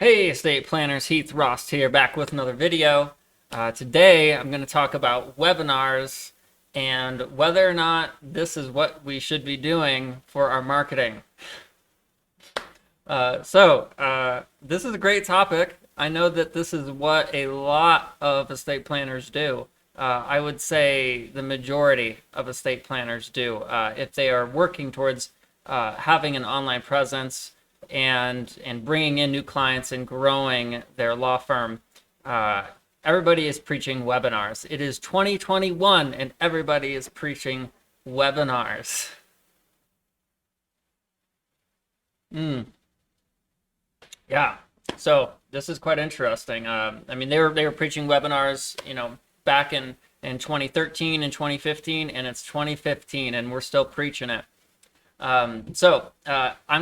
Hey estate planners, Heath Ross here, back with another video. Today I'm going to talk about webinars and whether or not this is what we should be doing for our marketing. This is a great topic. I know that this is what a lot of estate planners do. I would say the majority of estate planners do if they are working towards having an online presence and bringing in new clients and growing their law firm. Everybody is preaching webinars. It is 2021 and everybody is preaching webinars. Yeah, so this is quite interesting. I mean, they were preaching webinars, back in 2013 and 2015, and it's 2015 and we're still preaching it. I'm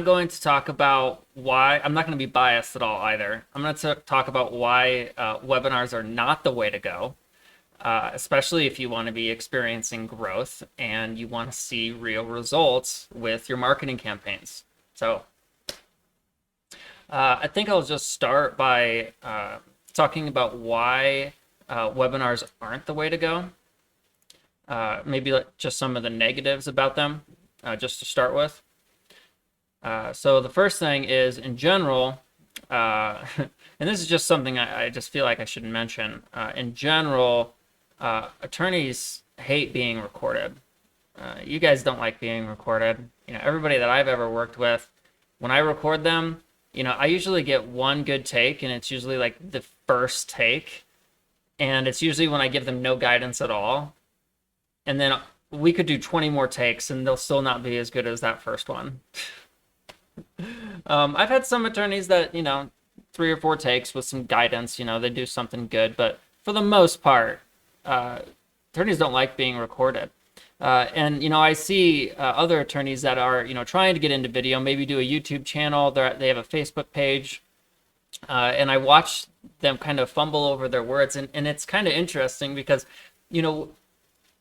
going to talk about why. I'm not going to be biased at all either. I'm going to talk about why webinars are not the way to go, especially if you want to be experiencing growth and you want to see real results with your marketing campaigns. So I think I'll just start by talking about why webinars aren't the way to go. Maybe just some of the negatives about them. Just to start with. So the first thing is, in general, and this is just something I just feel like I should mention, in general, attorneys hate being recorded. You guys don't like being recorded. Everybody that I've ever worked with, when I record them, I usually get one good take, and it's usually like the first take, and it's usually when I give them no guidance at all, and then we could do 20 more takes and they'll still not be as good as that first one. I've had some attorneys that, 3 or 4 takes with some guidance, they do something good. But for the most part, attorneys don't like being recorded. I see other attorneys that are, trying to get into video, maybe do a YouTube channel, they have a Facebook page. And I watch them kind of fumble over their words. And it's kind of interesting because,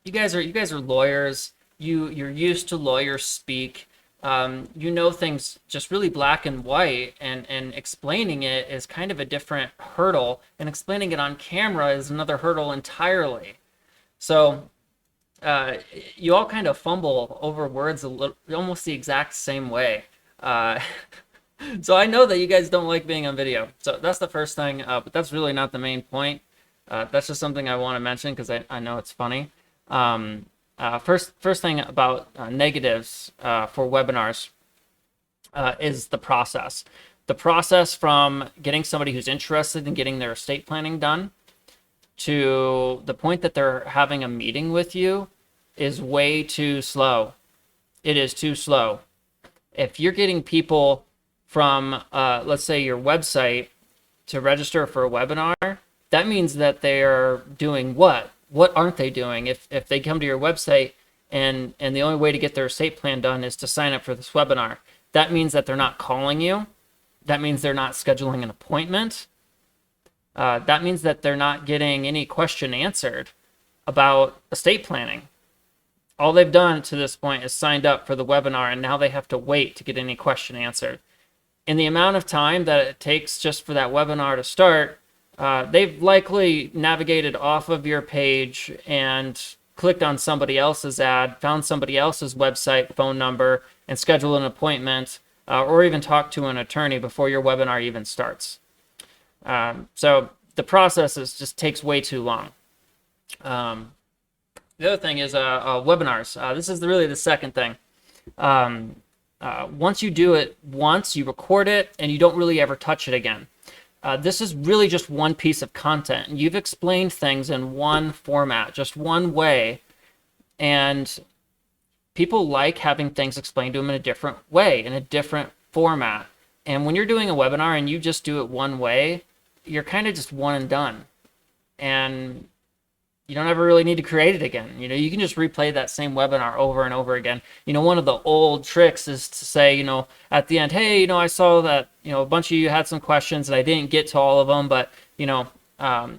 you guys are lawyers. You're used to lawyers speak. Things just really black and white, and explaining it is kind of a different hurdle, and explaining it on camera is another hurdle entirely. So you all kind of fumble over words almost the exact same way. So I know that you guys don't like being on video. So that's the first thing, but that's really not the main point. That's just something I want to mention because I know it's funny. First thing about negatives for webinars is the process. The process from getting somebody who's interested in getting their estate planning done to the point that they're having a meeting with you is way too slow. It is too slow. If you're getting people from, let's say, your website to register for a webinar, that means that they're doing what? What aren't they doing? If they come to your website and the only way to get their estate plan done is to sign up for this webinar, that means that they're not calling you. That means they're not scheduling an appointment. That means that they're not getting any question answered about estate planning. All they've done to this point is signed up for the webinar, and now they have to wait to get any question answered. In the amount of time that it takes just for that webinar to start, they've likely navigated off of your page and clicked on somebody else's ad, found somebody else's website, phone number, and scheduled an appointment, or even talked to an attorney before your webinar even starts. So the process just takes way too long. The other thing is webinars. This is really the second thing. Once you do it once, you record it, and you don't really ever touch it again. This is really just one piece of content. You've explained things in one format, just one way, and people like having things explained to them in a different way, in a different format. And when you're doing a webinar and you just do it one way, you're kind of just one and done. And you don't ever really need to create it again. You can just replay that same webinar over and over again. One of the old tricks is to say, at the end, hey, I saw that, a bunch of you had some questions and I didn't get to all of them, but,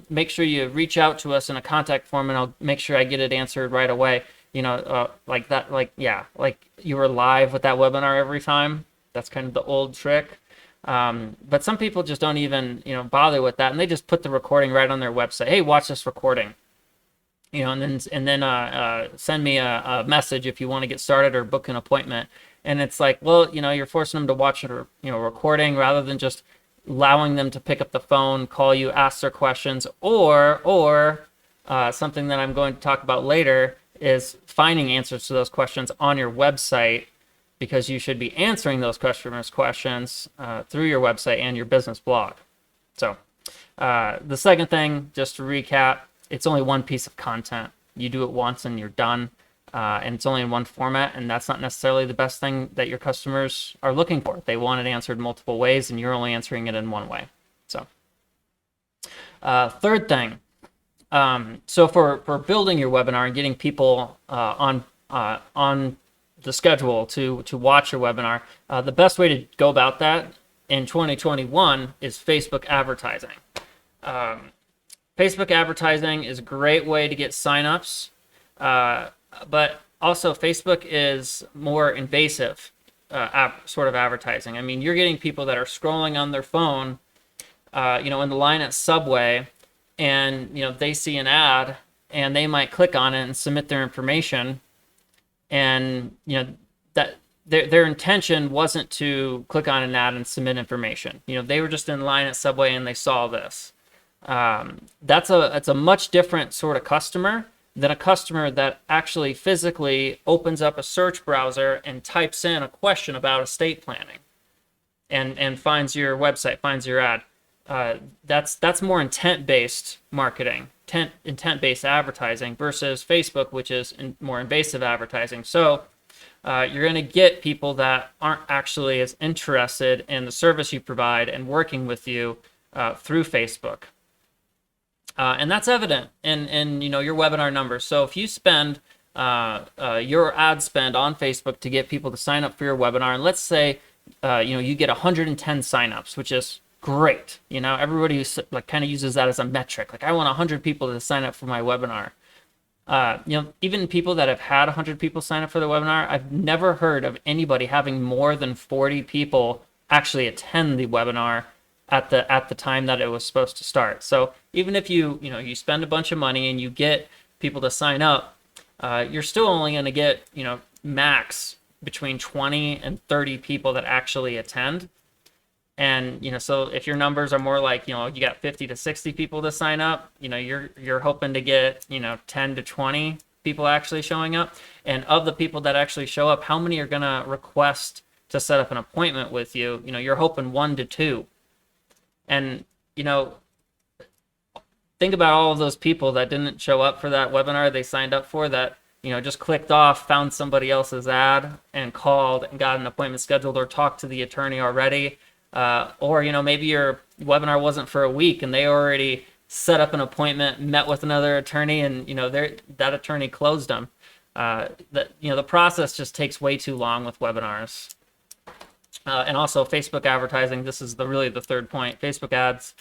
make sure you reach out to us in a contact form and I'll make sure I get it answered right away. Like that, like you were live with that webinar every time. That's kind of the old trick. But some people just don't even, bother with that, and they just put the recording right on their website. Hey, watch this recording. And then send me a message if you want to get started or book an appointment. And it's like, well, you're forcing them to watch a recording rather than just allowing them to pick up the phone, call you, ask their questions, or something that I'm going to talk about later is finding answers to those questions on your website, because you should be answering those customers' questions through your website and your business blog. So the second thing, just to recap, it's only one piece of content. You do it once and you're done, and it's only in one format, and that's not necessarily the best thing that your customers are looking for. They want it answered multiple ways, and you're only answering it in one way. So third thing, so for building your webinar and getting people on the schedule to watch your webinar, the best way to go about that in 2021 is Facebook advertising. Facebook advertising is a great way to get signups, but also Facebook is more invasive sort of advertising. I mean, you're getting people that are scrolling on their phone, in the line at Subway, and they see an ad and they might click on it and submit their information, and that their intention wasn't to click on an ad and submit information. They were just in line at Subway and they saw this. That's a much different sort of customer than a customer that actually physically opens up a search browser and types in a question about estate planning and finds your website, finds your ad. That's more intent-based marketing, intent-based advertising versus Facebook, which is more invasive advertising. So you're going to get people that aren't actually as interested in the service you provide and working with you through Facebook. And that's evident in your webinar numbers. So if you spend your ad spend on Facebook to get people to sign up for your webinar, and let's say you get 110 signups, which is great. Everybody kind of uses that as a metric. Like, I want 100 people to sign up for my webinar. Even people that have had 100 people sign up for the webinar, I've never heard of anybody having more than 40 people actually attend the webinar at the time that it was supposed to start. So even if you spend a bunch of money and you get people to sign up, you're still only going to get max between 20 and 30 people that actually attend. And so if your numbers are more like you got 50 to 60 people to sign up, you're hoping to get 10 to 20 people actually showing up. And of the people that actually show up, how many are going to request to set up an appointment with you? You're hoping 1 to 2. And, think about all of those people that didn't show up for that webinar they signed up for, that, just clicked off, found somebody else's ad and called and got an appointment scheduled or talked to the attorney already. Or, maybe your webinar wasn't for a week and they already set up an appointment, met with another attorney, and, that attorney closed them. The process just takes way too long with webinars. And also Facebook advertising, this is really the third point. Facebook ads,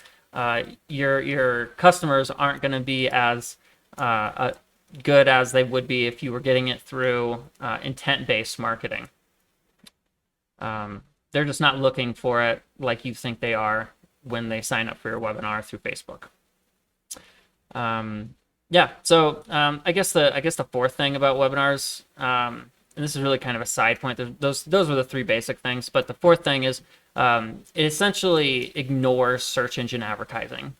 your customers aren't going to be as good as they would be if you were getting it through intent-based marketing. They're just not looking for it like you think they are when they sign up for your webinar through Facebook. So I guess the fourth thing about webinars, and this is really kind of a side point. Those were the three basic things, but the fourth thing is it essentially ignores search engine advertising.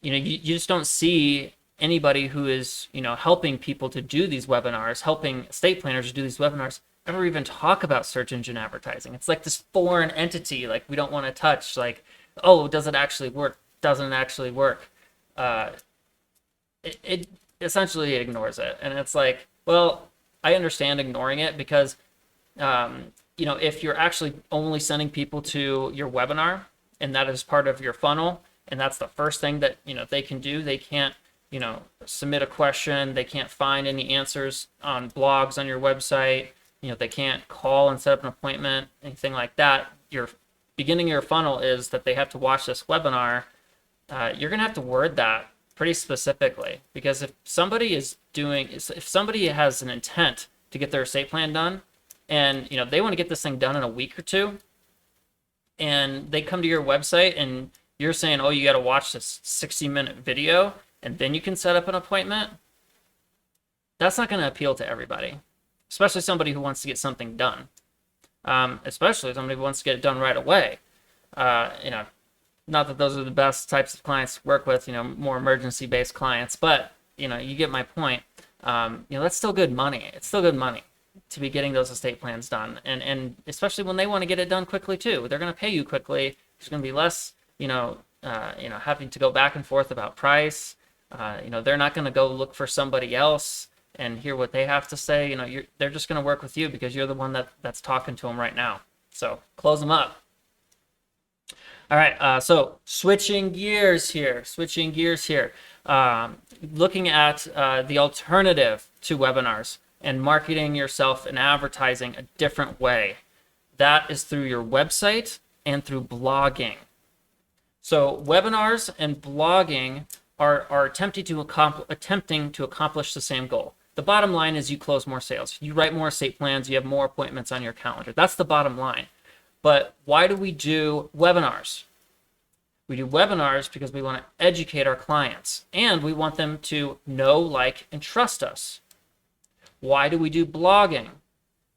You just don't see anybody who is helping people to do these webinars, helping estate planners to do these webinars, ever even talk about search engine advertising. It's like this foreign entity, like we don't want to touch. Like, oh, does it actually work? Doesn't it actually work? It essentially ignores it, and it's like, well, I understand ignoring it because, if you're actually only sending people to your webinar and that is part of your funnel, and that's the first thing that, they can do, they can't, submit a question, they can't find any answers on blogs on your website, they can't call and set up an appointment, anything like that. Your beginning of your funnel is that they have to watch this webinar. You're going to have to word that pretty specifically, because if somebody has an intent to get their estate plan done, and they want to get this thing done in a week or two, and they come to your website and you're saying, oh, you got to watch this 60-minute video and then you can set up an appointment, that's not going to appeal to everybody, especially somebody who wants to get something done, especially somebody who wants to get it done right away. Not that those are the best types of clients to work with, more emergency-based clients, but, you get my point. That's still good money. It's still good money to be getting those estate plans done. And especially when they want to get it done quickly too. They're going to pay you quickly. There's going to be less, having to go back and forth about price. They're not going to go look for somebody else and hear what they have to say. They're just going to work with you because you're the one that's talking to them right now. So close them up. All right, so switching gears here. Looking at the alternative to webinars and marketing yourself and advertising a different way. That is through your website and through blogging. So webinars and blogging are attempting to accomplish the same goal. The bottom line is you close more sales. You write more estate plans. You have more appointments on your calendar. That's the bottom line. But why do we do webinars? We do webinars because we want to educate our clients and we want them to know, like, and trust us. Why do we do blogging?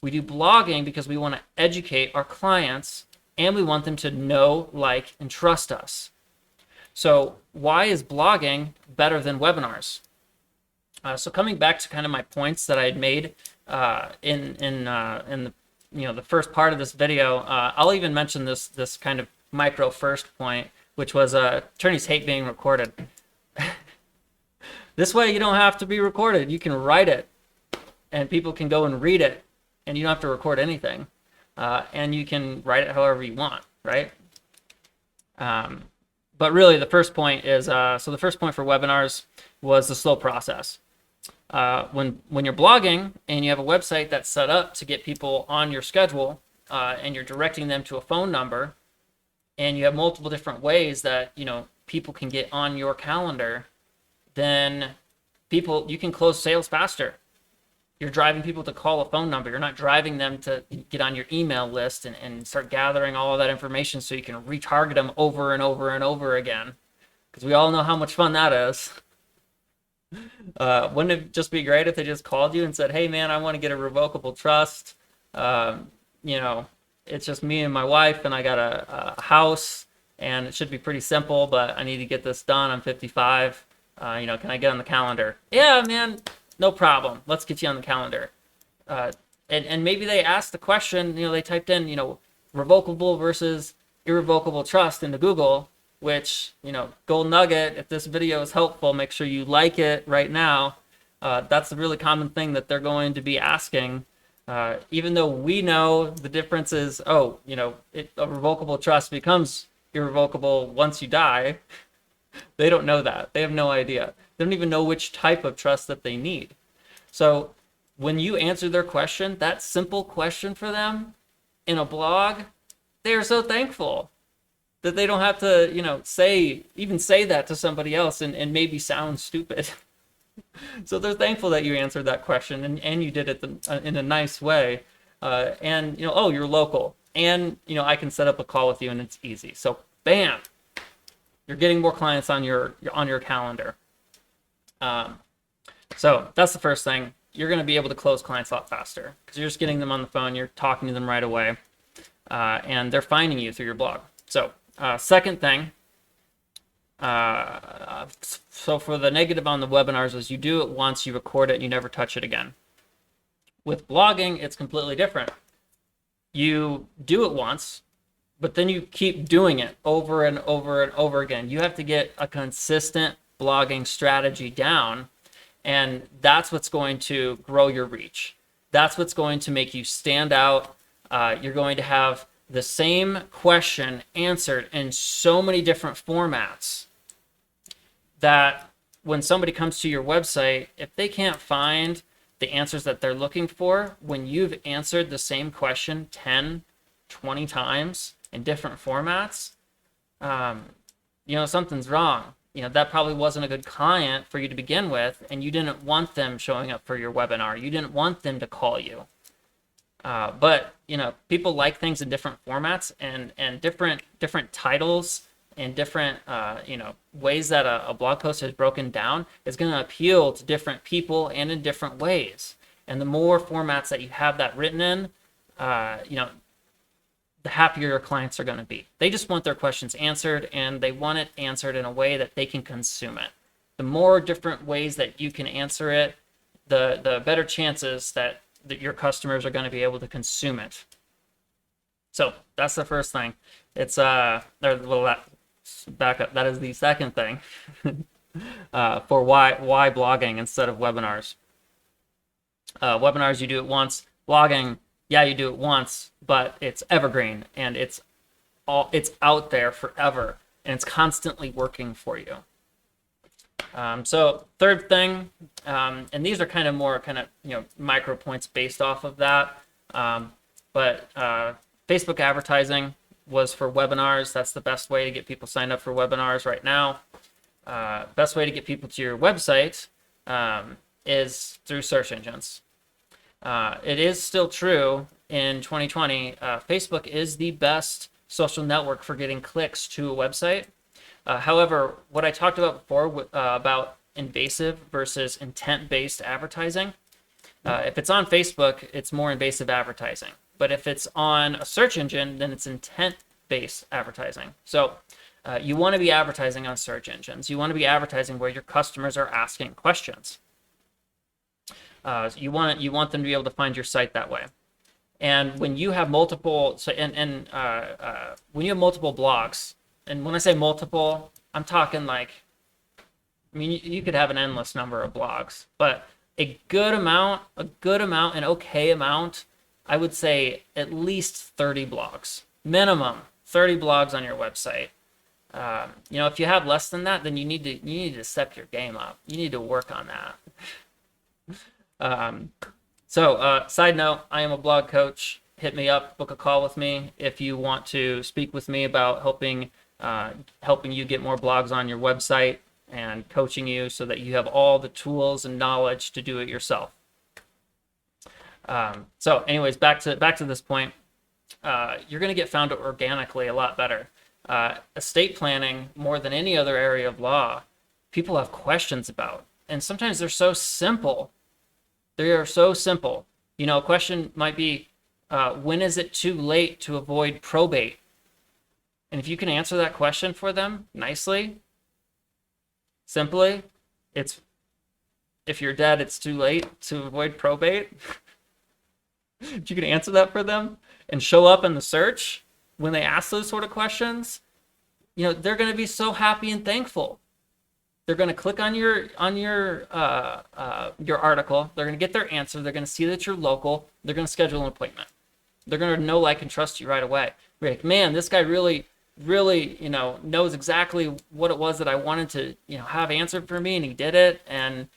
We do blogging because we want to educate our clients and we want them to know, like, and trust us. So why is blogging better than webinars? So coming back to kind of my points that I had made in the first part of this video, I'll even mention this kind of micro first point, which was attorneys hate being recorded. This way you don't have to be recorded. You can write it and people can go and read it and you don't have to record anything. And you can write it however you want, right? But really the first point is, so the first point for webinars was the slow process. When you're blogging and you have a website that's set up to get people on your schedule and you're directing them to a phone number and you have multiple different ways that people can get on your calendar, then you can close sales faster. You're driving people to call a phone number. You're not driving them to get on your email list and start gathering all of that information so you can retarget them over and over and over again, because we all know how much fun that is. Wouldn't it just be great if they just called you and said, hey man, I want to get a revocable trust. It's just me and my wife and I got a house and it should be pretty simple, but I need to get this done. I'm 55. Can I get on the calendar? Yeah, man, no problem. Let's get you on the calendar. And maybe they asked the question, they typed in, revocable versus irrevocable trust into Google, which, gold nugget, if this video is helpful, make sure you like it right now. That's a really common thing that they're going to be asking. Even though we know the difference is, a revocable trust becomes irrevocable once you die. They don't know that. They have no idea. They don't even know which type of trust that they need. So when you answer their question, that simple question for them in a blog, they are so thankful that they don't have to, say that to somebody else and maybe sound stupid. So they're thankful that you answered that question and you did it in a nice way. You're local and, I can set up a call with you and it's easy. So bam, you're getting more clients on your calendar. So that's the first thing. You're going to be able to close clients a lot faster because you're just getting them on the phone. You're talking to them right away and they're finding you through your blog. So second thing, so for the negative on the webinars is you do it once, you record it, and you never touch it again. With blogging, it's completely different. You do it once, but then you keep doing it over and over and over again. You have to get a consistent blogging strategy down, and that's what's going to grow your reach. That's what's going to make you stand out. You're going to have the same question answered in so many different formats that when somebody comes to your website, if they can't find the answers that they're looking for, when you've answered the same question 10, 20 times in different formats, something's wrong. That probably wasn't a good client for you to begin with, and you didn't want them showing up for your webinar. You didn't want them to call you. But people like things in different formats and different titles and different ways that a blog post is broken down is going to appeal to different people and in different ways. And the more formats that you have that written in, the happier your clients are going to be. They just want their questions answered, and they want it answered in a way that they can consume it. The more different ways that you can answer it, the better chances that your customers are going to be able to consume it. So that's the first thing. It's back up. That is the second thing for why blogging instead of webinars. Webinars, you do it once. Blogging, yeah, you do it once, but it's evergreen and it's out there forever, and it's constantly working for you. So third thing, and these are kind of micro points based off of that. But Facebook advertising was for webinars. That's the best way to get people signed up for webinars right now. Best way to get people to your website is through search engines. It is still true in 2020. Facebook is the best social network for getting clicks to a website. However, what I talked about before about invasive versus intent-based advertising, if it's on Facebook, it's more invasive advertising. But if it's on a search engine, then it's intent-based advertising. So you want to be advertising on search engines. You want to be advertising where your customers are asking questions. You want them to be able to find your site that way. And when you have multiple, when you have multiple blogs, and when I say multiple, I'm talking you could have an endless number of blogs, but a good amount, an okay amount, I would say at least 30 blogs, minimum 30 blogs on your website. If you have less than that, then you need to step your game up. You need to work on that. Side note, I am a blog coach. Hit me up, book a call with me if you want to speak with me about helping you get more blogs on your website and coaching you so that you have all the tools and knowledge to do it yourself. So anyways, back to this point, you're going to get found organically a lot better. Estate planning, more than any other area of law, people have questions about, and sometimes they're so simple. They are so simple. A question might be, when is it too late to avoid probate? And if you can answer that question for them nicely, simply, it's if you're dead, it's too late to avoid probate. If you can answer that for them and show up in the search when they ask those sort of questions, they're going to be so happy and thankful. They're going to click on your article. They're going to get their answer. They're going to see that you're local. They're going to schedule an appointment. They're going to know, like, and trust you right away. We're like, man, this guy really knows exactly what it was that I wanted to have answered for me, and he did it. And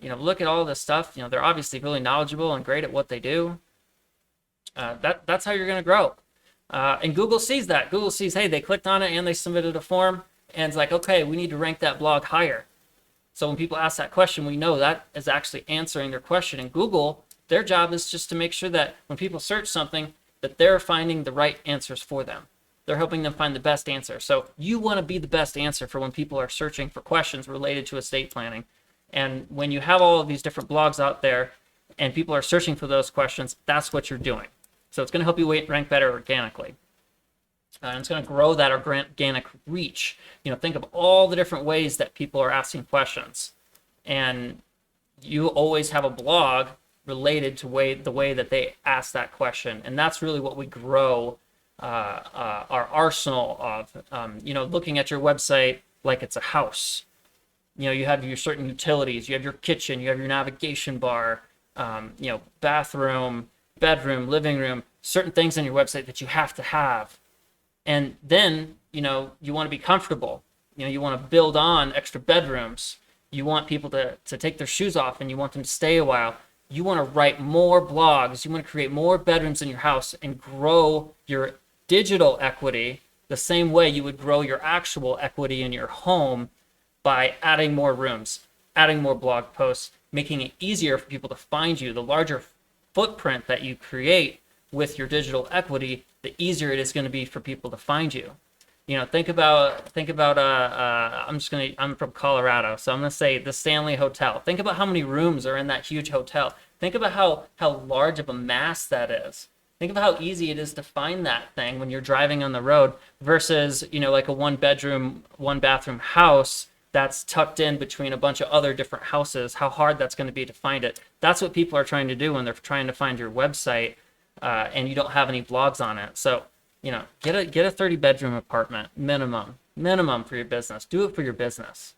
look at all this stuff. They're obviously really knowledgeable and great at what they do. That's how you're going to grow. And Google sees that. Google sees, hey, they clicked on it and they submitted a form, and it's like, okay, we need to rank that blog higher. So when people ask that question, we know that is actually answering their question. And Google, their job is just to make sure that when people search something, that they're finding the right answers for them. They're helping them find the best answer. So you want to be the best answer for when people are searching for questions related to estate planning. And when you have all of these different blogs out there and people are searching for those questions, that's what you're doing. So it's going to help you rank better organically. And it's going to grow that organic reach. Think of all the different ways that people are asking questions. And you always have a blog related to the way that they ask that question. And that's really what we grow our arsenal of. Looking at your website like it's a house. You have your certain utilities, you have your kitchen, you have your navigation bar, bathroom, bedroom, living room, certain things on your website that you have to have. And then, you want to be comfortable. You want to build on extra bedrooms. You want people to take their shoes off, and you want them to stay a while. You want to write more blogs. You want to create more bedrooms in your house and grow your digital equity the same way you would grow your actual equity in your home by adding more rooms, adding more blog posts, making it easier for people to find you. The larger footprint that you create with your digital equity, the easier it is going to be for people to find you. You know, think about I'm from Colorado, so I'm gonna say the Stanley Hotel. Think about how many rooms are in that huge hotel. Think about how large of a mass that is. Think about how easy it is to find that thing when you're driving on the road versus, you know, like a one bedroom, one bathroom house that's tucked in between a bunch of other different houses, how hard that's going to be to find it. That's what people are trying to do when they're trying to find your website, and you don't have any blogs on it. So, you know, get a 30 bedroom apartment minimum for your business. Do it for your business.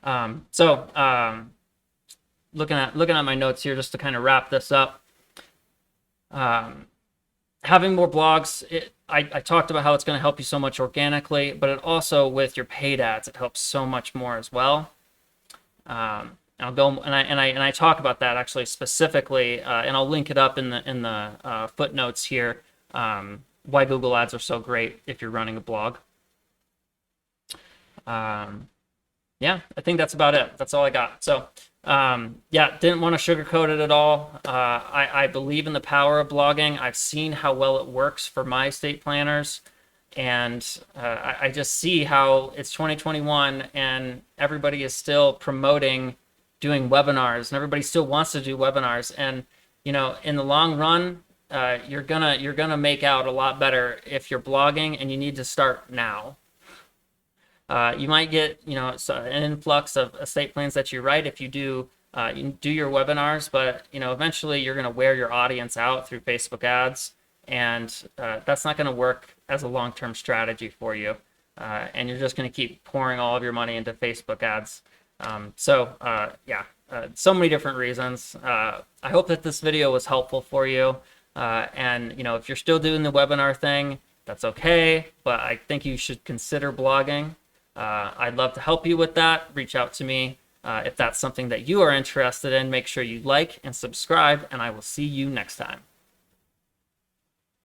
Looking at my notes here just to kind of wrap this up. Having more blogs, I talked about how it's going to help you so much organically, but it also with your paid ads, it helps so much more as well. I'll go and I talk about that actually specifically, and I'll link it up in the footnotes here. Why Google Ads are so great if you're running a blog. Yeah, I think that's about it. That's all I got. So, yeah, didn't want to sugarcoat it at all. I believe in the power of blogging. I've seen how well it works for my estate planners. And I just see how it's 2021 and everybody is still promoting doing webinars, and everybody still wants to do webinars. And, you know, in the long run, you're gonna make out a lot better if you're blogging, and you need to start now. You might get, you know, an influx of estate plans that you write if you do your webinars, but, you know, eventually you're going to wear your audience out through Facebook ads, and that's not going to work as a long-term strategy for you. And you're just going to keep pouring all of your money into Facebook ads. Yeah, so many different reasons. I hope that this video was helpful for you. And, you know, if you're still doing the webinar thing, that's okay, but I think you should consider blogging. I'd love to help you with that. Reach out to me. If that's something that you are interested in, make sure you like and subscribe, and I will see you next time.